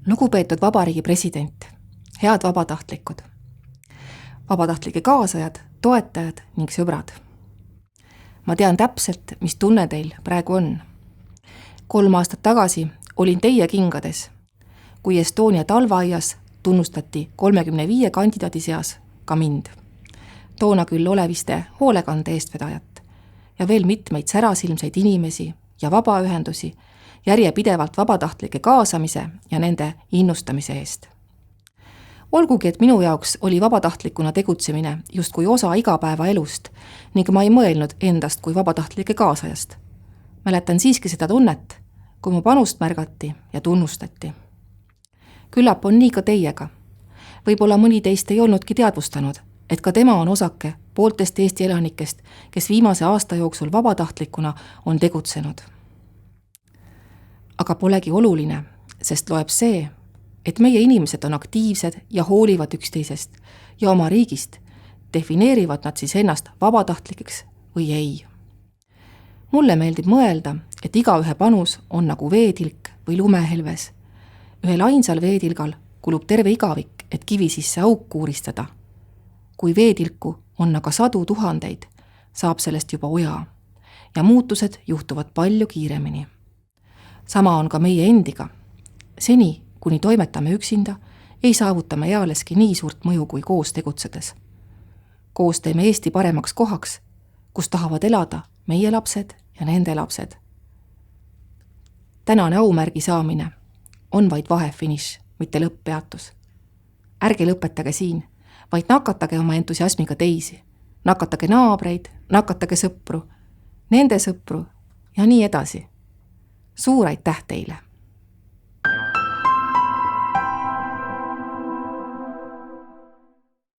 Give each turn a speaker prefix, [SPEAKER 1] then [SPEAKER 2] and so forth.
[SPEAKER 1] Lugupeetud vabariigi president, head vabatahtlikud, vabatahtlike kaasajad, toetajad ning sõbrad. Ma tean täpselt, mis tunne teil praegu on. 3 aastat tagasi olin teie kingades, kui Estonia talveaias tunnustati 35 kandidaadi seas ka mind. Toona küll oleviste hoolekande eestvedajat ja veel mitmeid särasilmseid inimesi ja vabaühendusi järjepidevalt vabatahtlike kaasamise ja nende innustamise eest. Olgugi, et minu jaoks oli vabatahtlikuna tegutsemine justkui osa igapäevaelust ning ma ei mõelnud endast kui vabatahtlike kaasajast. Mäletan siiski seda tunnet, kui mu panust märgati ja tunnustati. Küllap on nii ka teiega. Võib-olla mõni teist ei olnudki teadvustanud, et ka tema on osake pooltest Eesti elanikest, kes viimase aasta jooksul vabatahtlikuna on tegutsenud. Aga polegi oluline, sest loeb see, et meie inimesed on aktiivsed ja hoolivad üksteisest ja oma riigist, defineerivad nad siis ennast vabatahtlikeks või ei. Mulle meeldib mõelda, et igaühe panus on nagu veetilk või lumehelves. Ühel ainsal veetilgal kulub terve igavik, et kivi sisse auku uuristada. Kui veetilku on aga 100 000, saab sellest juba oja ja muutused juhtuvad palju kiiremini. Sama on ka meie endiga. Seni, kuni toimetame üksinda, ei saavutame ealeski nii suurt mõju kui koos tegutsedes. Koos teeme Eesti paremaks kohaks, kus tahavad elada meie lapsed ja nende lapsed. Tänane aumärgi saamine on vaid vahefiniš, mitte lõpppeatus. Ärge lõpetage siin, vaid nakatage oma entusiasmiga teisi. Nakatage naabreid, nakatage sõpru, nende sõpru ja nii edasi. Suur aitäh teile!